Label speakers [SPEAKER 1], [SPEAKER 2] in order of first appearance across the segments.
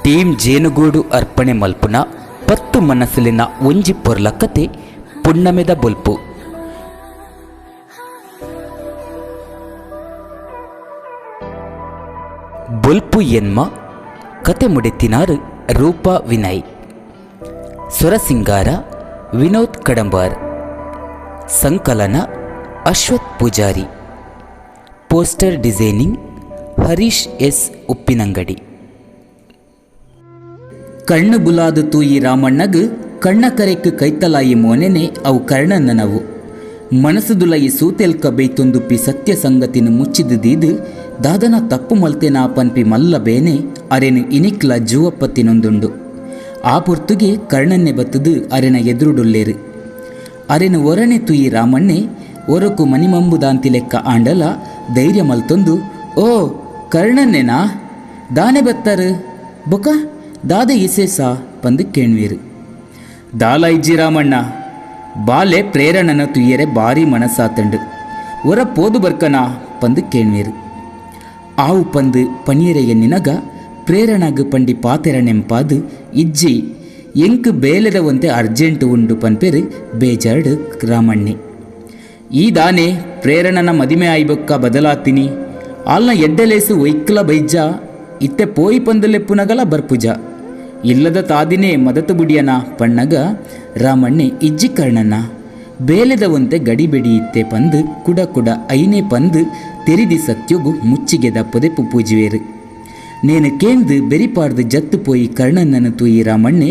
[SPEAKER 1] Team ಜೇನುಗೂಡು ಅರ್ಪಣೆ ಮಲ್ಪುನ 10 ಮನಸ್ಸಲಿನ ಒಂಜಿ ಪೊರ್ಲ ಕತೆ ಪುಣ್ಣಮೆದ ಬೊಲ್ಪು. ಬೊಲ್ಪು ಎನ್ಮ ಕತೆ ಮುಡೆತಿನಾರು ರೂಪಾ ವಿನಯ್. ಸ್ವರಸಿಂಗಾರ ವಿನೋದ್ ಕಡಂಬಾರ್. ಸಂಕಲನ Ashwath Poojari. Poster designing Harish S Uppinangady. ಕಣ್ಣು ಬುಲಾದು ತೂಯಿ ರಾಮಣ್ಣಗ್ ಕಣ್ಣ ಕರೆಕ್ ಕೈತಲಾಯಿ ಮೋನೆನೆ ಅವು ಕರ್ಣನ್ನನವು. ಮನಸುದುಲಯಿ ಸೂತೆಲ್ಕ ಬೈತೊಂದುಪ್ಪಿ ಸತ್ಯ ಸಂಗತಿನ ಮುಚ್ಚಿದುದೀದು ದಾದನ ತಪ್ಪು ಮಲ್ತೆನಾ ಪನ್ಪಿ ಮಲ್ಲ ಬೇನೆ ಅರೆನು ಇನಿಕ್ಲ ಜೂವಪ್ಪತ್ತಿನೊಂದುಂಡು. ಆ ಪೊರ್ತುಗೆ ಕರ್ಣನ್ನೆ ಬತ್ತದು ಅರೆನ ಎದುರುಡುಲ್ಲೇರು. ಅರೆನು ಒರಣೆ ತುಯಿ ರಾಮಣ್ಣೆ ಒರಕು ಮನಿಮಂಬುದಾಂತಿ ಲೆಕ್ಕ ಆಂಡಲ ಧೈರ್ಯ ಮಲ್ತೊಂದು ಓ ಕರ್ಣನ್ನೆನಾ ದಾನೆ ಬತ್ತರು ಬೊಕ ದಾದ ಇಸೇಸಾ ಪಂದು ಕೇಣ್ವೀರು. ದಾಲ ಇಜ್ಜಿ ರಾಮಣ್ಣ ಬಾಲೆ ಪ್ರೇರಣನ ತುಯ್ಯರೆ ಭಾರಿ ಮನಸ್ಸಾತಂಡು ಒರ ಪೋದು ಬರ್ಕನ ಪಂದು ಕೇಣ್ವೀರು. ಆವು ಪಂದು ಪನಿಯರೆಗೆ ನಿನಗ ಪ್ರೇರಣಾಗ ಪಂಡಿ ಪಾತೆರ ನೆಂಪಾದು ಇಜ್ಜಿ ಎಂಕ್ ಬೇಲೆದವಂತೆ ಅರ್ಜೆಂಟ್ ಉಂಡು ಪನ್ಪೇರು ಬೇಜಾರ್ಡು ರಾಮಣ್ಣೆ. ಈ ದಾನೆ ಪ್ರೇರಣನ ಮದಿಮೆ ಆಯ್ಬೊಕ್ಕ ಬದಲಾತೀನಿ ಆಲ್ನ ಎಡ್ಡಲೇಸು ಒಯ್ಕಲ ಬೈಜ್ಜ ಇತ್ತೆ ಪೋಯಿ ಪಂದಲೆಪ್ಪುನಗಲ ಬರ್ಪುಜ ಇಲ್ಲದ ತಾದಿನೇ ಮದತು ಬುಡಿಯನ ಪಣ್ಣಗ ರಾಮಣ್ಣೆ ಇಜ್ಜಿ ಕರ್ಣನ್ನ ಬೇಲೆದವಂತೆ ಗಡಿಬೆಡಿ ಇತ್ತೆ ಪಂದು ಕುಡ ಕುಡ ಐನೇ ಪಂದು ತೆರಿದಿ ಸತ್ಯಗು ಮುಚ್ಚಿಗೆದ ಪೊದೆಪು ಪೂಜುವೇರು. ನೇನು ಕೇಂದು ಬೆರಿಪಾರ್ದು ಜತ್ತು ಪೋಯಿ ಕರ್ಣನ್ನನು ತೂಯಿ ರಾಮಣ್ಣೆ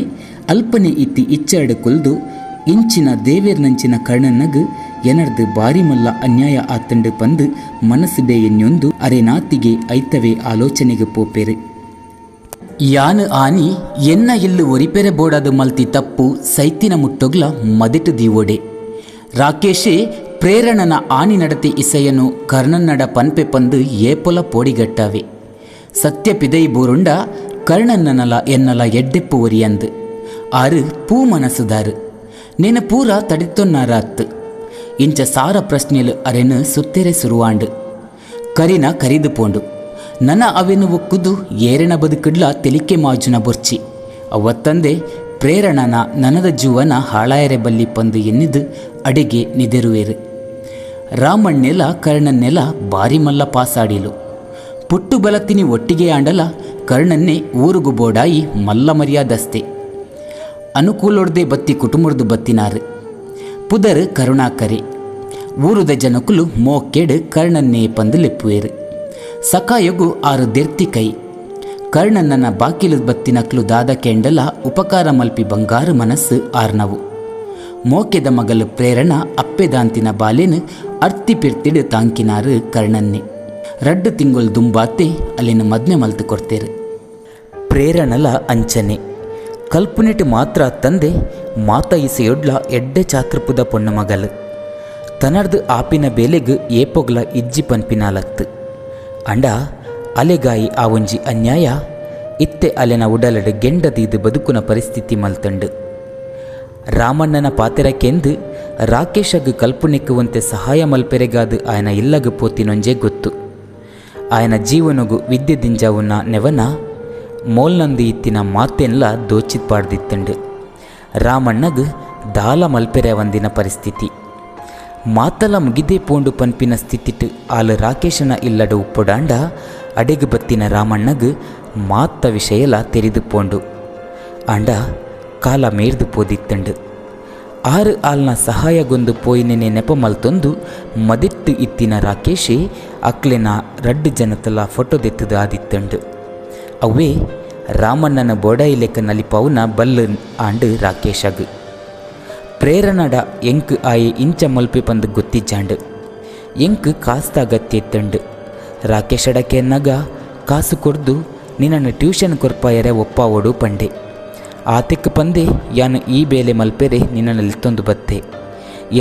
[SPEAKER 1] ಅಲ್ಪನೆ ಇತ್ತಿ ಇಚ್ಚಾಡು ಕೊಲ್ದು ಇಂಚಿನ ದೇವೇರ್ನಂಚಿನ ಕರ್ಣನ್ನಗ್ ಎನರ್ದು ಬಾರಿ ಮಲ್ಲ ಅನ್ಯಾಯ ಆತಂಡು ಪಂದು ಮನಸ್ಸುಡೆ ಎನ್ನೊಂದು ಅರೆನಾತಿಗೆ ಐತವೇ ಆಲೋಚನೆಗೆ ಪೋಪೇರು. ಯಾನು ಆನಿ ಎನ್ನ ಇಲ್ಲು ಒರಿಪೆರೆ ಬೋಡಾದು ಮಲ್ತಿ ತಪ್ಪು ಸೈತಿನ ಮುಟ್ಟೊಗ್ಲ ಮದಿಟು ದೀವೋಡೆ. ರಾಕೇಶೇ ಪ್ರೇರಣನ ಆನಿ ನಡತೆ ಇಸೆಯನು ಕರ್ಣನ್ನಡ ಪನ್ಪೆ ಪಂದು ಏಪೊಲ ಪೋಡಿಗಟ್ಟಾವೆ. ಸತ್ಯ ಪಿದೈ ಬೋರುಂಡ ಕರ್ಣನ್ನನಲ ಎನ್ನಲ ಎಡ್ಡೆಪ್ಪು ಒರಿಯಂದು ಆರು ಪೂ ಮನಸ್ಸುದಾರು ನೇನು ಪೂರ ತಡಿತೊನ್ನಾರಾತ್ತು. ಇಂಚ ಸಾರ ಪ್ರಶ್ನೆಲು ಅರೆನು ಸುತ್ತೆರೆ ಸುರುವಾಂಡು ಕರಿನ ಕರಿದು ಪೋಂಡು ನನ ಅವೆನು ಒಕ್ಕುದು ಏರೆನ ಬದುಕಡ್ಲ ತೆಲಿಕೆ ಮಾಜುನ ಬೊರ್ಚಿ ಅವತ್ತಂದೆ ಪ್ರೇರಣನ ನನದ ಜೀವನ ಹಾಳಾಯರೆ ಬಲ್ಲಿ ಪಂದು ಎನ್ನಿದು ಅಡೆಗೆ ನಿದೆರುವೇರು. ರಾಮಣ್ಣೆಲ ಕರ್ಣನ್ನೆಲ ಬಾರಿ ಮಲ್ಲ ಪಾಸಾಡಿಲು ಪುಟ್ಟು ಬಲತಿನಿ ಒಟ್ಟಿಗೆ ಆಂಡಲ ಕರ್ಣನ್ನೇ ಊರುಗು ಬೋಡಾಯಿ ಮಲ್ಲ ಮರ್ಯಾದಸ್ತೆ. ಅನುಕೂಲೊಡ್ದೆ ಬತ್ತಿ ಕುಟುಂಬರ್ದು ಬತ್ತಿನಾರು ಪುದರ್ ಕರುಣಾಕರೆ ಊರುದ ಜನಕುಲು ಮೋಕೆಡು ಕರ್ಣನ್ನೇ ಪಂದು ಲೆಪ್ಪುವೇರು. ಸಕಾಯಗು ಆರು ದೆರ್ತಿ ಕೈ ಕರ್ಣನ್ನನ ಬಾಕಿಲು ಬತ್ತಿನಕ್ಲು ದಾದ ಕೆಂಡಲ ಉಪಕಾರ ಮಲ್ಪಿ ಬಂಗಾರು ಮನಸ್ಸು ಆರ್ನವು. ಮೋಕೆದ ಮಗಲು ಪ್ರೇರಣ ಅಪ್ಪೆದಾಂತಿನ ಬಾಲೆನು ಅರ್ತಿ ಪಿರ್ತಿಡು ತಾಂಕಿನಾರು ಕರ್ಣನ್ನೆ. 2 ತಿಂಗಳು ದುಂಬಾತೆ ಅಲ್ಲಿನ ಮದ್ನೆ ಮಲ್ತು ಕೊಡ್ತೇರು. ಪ್ರೇರಣಲ ಅಂಚನೆ ಕಲ್ಪುನೆಟ್ ಮಾತ್ರ ತಂದೆ ಮಾತ ಇಸೆಯೊಡ್ಲ ಎಡ್ಡೆ ಚಾತೃಪುದ ಪೊಣ್ಣ ಮಗಲು ತನರ್ದು ಆಪಿನ ಬೇಲೆಗು ಏಪೊಗ್ಲ ಇಜ್ಜಿ ಪನ್ಪಿನಾಲಕ್ತು ಅಂಡ ಅಲೆಗಾಯಿ ಆ ಒಂಜಿ ಅನ್ಯಾಯ ಇತ್ತೆ ಅಲೆನ ಉಡಲಡು ಗೆಂಡದೀದು ಬದುಕುನ ಪರಿಸ್ಥಿತಿ ಮಲ್ತಂಡು. ರಾಮಣ್ಣನ ಪಾತೆರಕ್ಕೆಂದು ರಾಕೇಶಗ್ ಕಲ್ಪನೆಕ್ಕುವಂತೆ ಸಹಾಯ ಮಲ್ಪೆರೆಗಾದು ಆಯನ ಇಲ್ಲಗು ಪೋತಿನೊಂಜೆ ಗೊತ್ತು. ಆಯನ ಜೀವನಗು ವಿದ್ಯೆ ದಿಂಜಾವುನ ನೆವನ ಮೋಲ್ನಂದು ಇತ್ತಿನ ಮಾತೆನ್ಲ ದೋಚಿತ್ ಪಾಡ್ದಿತ್ತಂಡು. ರಾಮಣ್ಣಗ್ ದಾಲ ಮಲ್ಪೆರೆ ಒಂದಿನ ಪರಿಸ್ಥಿತಿ ಮಾತಲ ಮುಗಿದೇ ಪೋಂಡು ಪನ್ಪಿನ ಸ್ಥಿತಿಟ್ ಆಲು ರಾಕೇಶನ ಇಲ್ಲಡು ಉಪ್ಪೊಡಾಂಡ ಅಡೆಗು ಬತ್ತಿನ ರಾಮಣ್ಣಗ್ ಮಾತ ವಿಷಯಲ ತೆರಿದು ಪೋಂಡು ಆಂಡ ಕಾಲ ಮೇರ್ದು ಪೋದಿತ್ತಂಡು. 6 ಆಲ್ನ ಸಹಾಯಗೊಂದು ಪೋಯಿನೆನೆ ನೆಪ ಮಲ್ತೊಂದು ಮದಿಟ್ಟು ಇತ್ತಿನ ರಾಕೇಶೇ ಅಕ್ಲೆನ 2 ಜನತಲ ಫೋಟೋ ದೆತ್ತದು ಆದಿತ್ತಂಡು. ಅವೇ ರಾಮಣ್ಣನ ಬೋಡಾಯಿ ಲೆಕ್ಕ ನಲಿಪವುನ ಬಲ್ಲು ಆಂಡು ರಾಕೇಶಗ್ ಪ್ರೇರಣಡ ಎಂಕ್ ಆಯೆ ಇಂಚ ಮಲ್ಪೆ ಪಂದು ಗೊತ್ತಿಜ್ಜಾಂಡು ಎಂಕ್ ಕಾಸ್ತ ಅಗತ್ಯ ಇತ್ತಂಡು. ರಾಕೇಶಡಕ್ಕೆ ಎನ್ನಗ ಕಾಸು ಕೊಡ್ದು ನಿನ್ನನ್ನು ಟ್ಯೂಷನ್ ಕೊರ್ಪಾಯರೆ ಒಪ್ಪಾವೋಡು ಪಂಡೆ ಆತೆಕ್ ಪಂದೆ ಯಾನು ಈ ಬೇಲೆ ಮಲ್ಪೆರೆ ನಿನ್ನನ್ನು ಲಿತ್ತೊಂದು ಬತ್ತೆ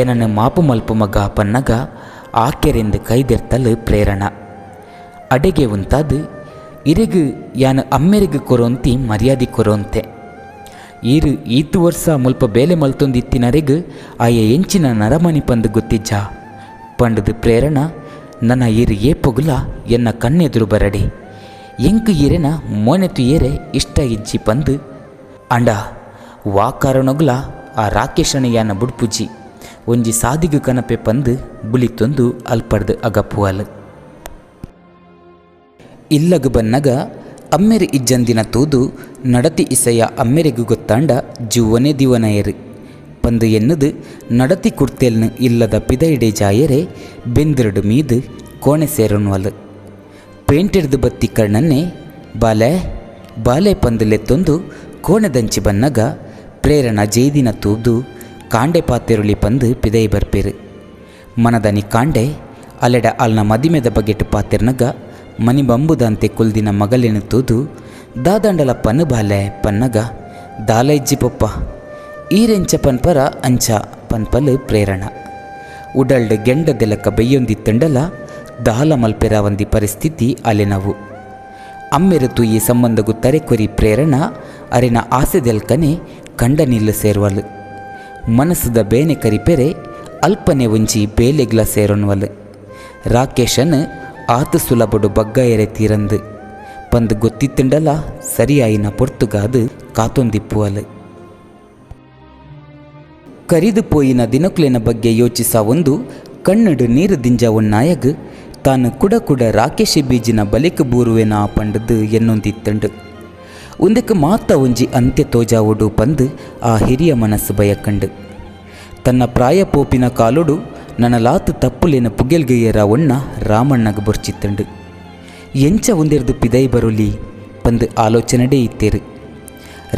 [SPEAKER 1] ಏನನ್ನು ಮಾಪು ಮಲ್ಪು ಮಗ ಪನ್ನಗ ಆಕೆರೆಂದು ಕೈದೆರ್ತಲು ಪ್ರೇರಣ ಅಡೆಗೆ ಉಂತಾದು ಇರೆಗು ಯಾನು ಅಮ್ಮೆರೆಗು ಕೊರೋಂತಿ ಮರ್ಯಾದೆ ಕೊರೋಂತೆ ಈರು ಈತು ವರ್ಷ ಮುಲ್ಪ ಬೇಲೆ ಮಲ್ತೊಂದಿತ್ತಿನರೆಗು ಆಯೆ ಎಂಚಿನ ನರಮಣಿ ಪಂದು ಗೊತ್ತಿಜ್ಜ ಪಂಡದು ಪ್ರೇರಣ ನನ್ನ ಈರು ಏಪೊಗುಲ ಎನ್ನ ಕಣ್ಣೆದುರು ಬರಡೆ ಎಂಕ್ ಈರೆನ ಮೋನೆತು ಏರೆ ಇಷ್ಟ ಇಜ್ಜಿ ಪಂದು ಅಂಡ ವಾಕಾರನೊಗ್ಲ ಆ ರಾಕೇಶನಯ್ಯನ ಬುಡ್ಪುಜಿ ಒಂಜಿ ಸಾದಿಗು ಕನಪೆ ಪಂದು ಬುಳಿತೊಂದು ಅಲ್ಪಡ್ದು ಅಗಪುವಲ್ ಇಲ್ಲಗು ಬನ್ನಗ ಅಮ್ಮೆರೆ ಇಜ್ಜಂದಿನ ತೂದು ನಡತಿ ಇಸೆಯ ಅಮ್ಮೆರೆಗು ಗೊತ್ತಾಂಡ ಜುವನೆ ದಿವನಯರು ಪಂದು ಎನ್ನುದು ನಡತಿ ಕುರ್ತೇಲ್ನು ಇಲ್ಲದ ಪಿದೈಡೆ ಜಾಯರೆ ಬೆಂದಿರಡು ಮೀದು ಕೋಣೆ ಸೇರನುವಲ್ ಪೇಂಟಿಡ್ದು ಬತ್ತಿ ಕಣ್ಣನ್ನೇ ಬಾಲೆ ಬಾಲೆ ಪಂದುಲೆತ್ತೊಂದು ಕೋಣೆದಂಚಿ ಬನ್ನಗ ಪ್ರೇರಣ ಜೈದಿನ ತೂದು ಕಾಂಡೆ ಪಾತೆರುಳಿ ಪಂದು ಪಿದೈ ಬರ್ಪೇರು ಮನದನಿ ಕಾಂಡೆ ಅಲೆಡ ಅಲ್ನ ಮದಿಮೆದ ಬಗೆಟ್ ಪಾತೆರ್ನಗ ಮನಿ ಬಂಬುದಂತೆ ಕುಲ್ದಿನ ಮಗಲಿನ ತೂದು ದಾದಂಡಲ ಪನ್ನು ಬಾಲೆ ಪನ್ನಗ ದಾಲ ಇಜ್ಜಿ ಪೊಪ್ಪ ಈರೆಂಚ ಪನ್ಪರ ಅಂಚ ಪನ್ಪಲ್ ಪ್ರೇರಣ ಉಡಲ್ಡ್ ಗೆಂಡದೆಲಕ ಬೆಯ್ಯೊಂದಿತ್ತಂಡಲ ದಾಲ ಮಲ್ಪೆರ ಒಂದಿ ಪರಿಸ್ಥಿತಿ ಅಲೆನವು ಅಮ್ಮೆರತು ಈ ಸಂಬಂಧಗು ತರೆಕೊರಿ ಪ್ರೇರಣ ಅರಿನ ಆಸೆದೆಲ್ಕನೆ ಕಂಡ ನಿಲ್ಲು ಸೇರುವಲು ಮನಸ್ಸುದ ಬೇನೆ ಕರಿಪೆರೆ ಅಲ್ಪನೆ ಒಂಜಿ ಬೇಲೆಗ್ಲ ಸೇರೊನ್ವಲ್ ರಾಕೇಶನ್ ಆತು ಸುಲಬಡು ಬಗ್ಗ ಎರೆ ತೀರಂದು ಪಂದು ಗೊತ್ತಿತ್ತಂಡಲ ಸರಿಯಾಯಿನ ಪೊರ್ತುಗಾದು ಕಾತೊಂದಿಪ್ಪುವಲ್ ಕರಿದು ಪೋಯಿನ ದಿನಕ್ಲೆನ ಬಗ್ಗೆ ಯೋಚಿಸ ಒಂದು ಕಣ್ಣಡು ನೀರು ದಿಂಜ ಒನ್ನಾಯಗ್ ತಾನು ಕುಡ ರಾಕೇಶ ಬೀಜಿನ ಬಲಿಕ ಬೂರುವೆನ ಪಂಡದು ಎನ್ನೊಂದಿತ್ತಂಡು ಒಂದಕ್ಕೆ ಮಾತ ಒಂಜಿ ಅಂತ್ಯ ತೋಜಾವುಡು ಪಂದು ಆ ಹಿರಿಯ ಮನಸ್ಸು ಬಯಕಂಡು ತನ್ನ ಪ್ರಾಯ ಪೋಪಿನ ಕಾಲುಡು ನನ್ನ ಲಾತು ತಪ್ಪುಲಿನ ಪುಗೆಲ್ಗಯ್ಯರ ಒಣ್ಣ ರಾಮಣ್ಣಗ ಬೊರ್ಚಿತ್ತಂಡು ಎಂಚ ಒಂದೆರ್ದು ಪಿದೈ ಬರುಲಿ ಪಂದು ಆಲೋಚನೆಡೇ ಇತ್ತೇರು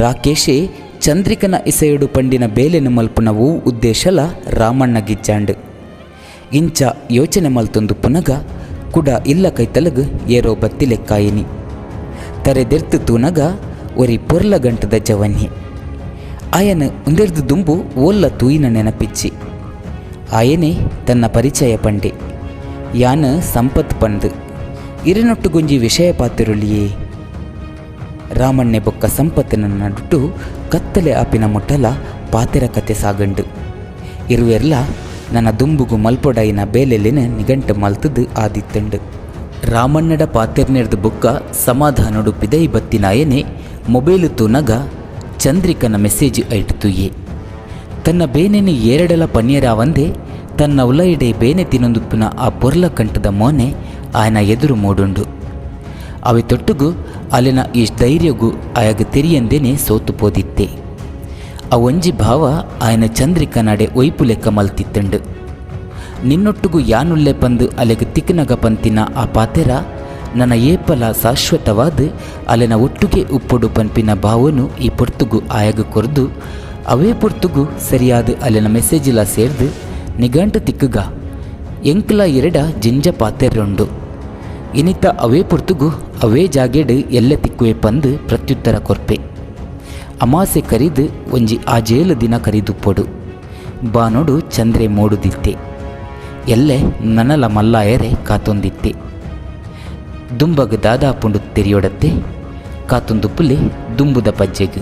[SPEAKER 1] ರಾಕೇಶೇ ಚಂದ್ರಿಕನ ಇಸೆಯುಡು ಪಂಡಿನ ಬೇಲೆನು ಮಲ್ಪುನವೂ ಉದ್ದೇಶಲ ರಾಮಣ್ಣಗಿಜ್ಜಾಂಡು ಇಂಚ ಯೋಚನೆ ಮಲ್ತೊಂದು ಪುನಗ ಕುಡ ಇಲ್ಲ ಕೈತಲಗು ಏರೋ ಬತ್ತಿ ಲೆಕ್ಕಾಯಿನಿ ತರೆದೆರ್ತು ತೂನಗ ಒರಿ ಪೊರ್ಲ ಗಂಟದ ಜವನ್ಹಿ ಆಯನ ಒಂದೆರ್ದು ದುಂಬು ಓಲ್ಲ ತೂಯಿನ ನೆನಪಿಚ್ಚಿ ಆಯನೇ ತನ್ನ ಪರಿಚಯ ಪಂಡೆ ಯಾನ ಸಂಪತ್ ಪಂದು ಇರಿನೊಟ್ಟುಗುಂಜಿ ವಿಷಯ ಪಾತಿರುಳಿಯೇ ರಾಮಣ್ಣೆ ಬೊಕ್ಕ ಸಂಪತ್ತಿನ ನಡುಟು ಕತ್ತಲೆ ಆಪಿನ ಮುಟ್ಟಲ ಪಾತೆರ ಕತೆ ಸಾಗಂಡು ಇರುವೆರ್ಲ ನನ್ನ ದುಂಬುಗು ಮಲ್ಪೊಡಾಯಿನ ಬೇಲೆಲಿನ ನಿಗಂಟು ಮಲ್ತದು ಆದಿತ್ತಂಡು ರಾಮಣ್ಣಡ ಪಾತೆರ್ನೆರ್ದು ಬೊಕ್ಕ ಸಮಾಧಾನಡು ಪಿದೈ ಬತ್ತಿನಾಯನೆ ಮೊಬೈಲು ತೂನಗ ಚಂದ್ರಿಕನ ಮೆಸೇಜ್ ಐಟುತುಯೇ ತನ್ನ ಬೇನೆನೆ ಏರಡಲ ಪನ್ಯರಾವಂದೆ ತನ್ನ ಉಲಯಿಡೆ ಬೇನೆ ತಿನ್ನೊಂದುಪ್ಪುನ ಆ ಪೊರ್ಲ ಕಂಠದ ಮೋನೆ ಆಯನ ಎದುರು ಮೂಡುಂಡು ಅವೆ ತೊಟ್ಟುಗು ಅಲ್ಲಿನ ಈ ಧೈರ್ಯಗೂ ಆಯಗ ತೆರಿಯಂದೇನೆ ಸೋತು ಪೋದಿತ್ತೆ ಆ ಒಂಜಿ ಭಾವ ಆಯನ ಚಂದ್ರಿಕ ನಡೆ ಒಯ್ಪು ಲೆಕ್ಕ ಮಲ್ತಿತ್ತಂಡು ನಿನ್ನೊಟ್ಟುಗು ಯಾನುಲ್ಲೆ ಪಂದು ಅಲೆಗೆ ತಿಕ್ಕನಗ ಪಂತಿನ ಆ ಪಾತೆರ ನನ್ನ ಏಪಲ ಶಾಶ್ವತವಾದ ಅಲೆನ ಒಟ್ಟುಗೆ ಉಪ್ಪೊಡು ಪಂಪಿನ ಭಾವನು ಈ ಪೊರ್ತುಗು ಆಯಗ ಕೊರ್ದು ಅವೇ ಪೊರ್ತುಗು ಸರಿಯಾದ ಅಲೆನ ಮೆಸೇಜಿಲ ಸೇರ್ದು ನಿಗಂಟು ತಿಕ್ಕುಗ ಎಂಕ್ಲ ಎರಡ ಜಿಂಜ ಪಾತೆರ್ರೊಂಡು ಇನಿತ ಅವೇ ಪೊರ್ತುಗು ಅವೇ ಜಾಗೆಡು ಎಲ್ಲ ತಿಕ್ಕುವೆ ಪಂದು ಪ್ರತ್ಯುತ್ತರ ಕೊರ್ಪೆ ಅಮಾಸೆ ಕರಿದು ಒಂಜಿ ಆ ಜೇಲು ದಿನ ಕರಿದುಪ್ಪೊಡು ಬಾನೋಡು ಚಂದ್ರೆ ಮೋಡುದಿತ್ತೆ ಎಲ್ಲೆ ನನಲ ಮಲ್ಲಾಯರೆ ಕಾತೊಂದಿತ್ತೆ ದುಂಬಗ ದಾದಾಪುಂಡು ತೆರಿಯೊಡತ್ತೆ ಕಾತೊಂದುಪ್ಪುಲೆ ದುಂಬುದ ಪಜ್ಜೆಗ್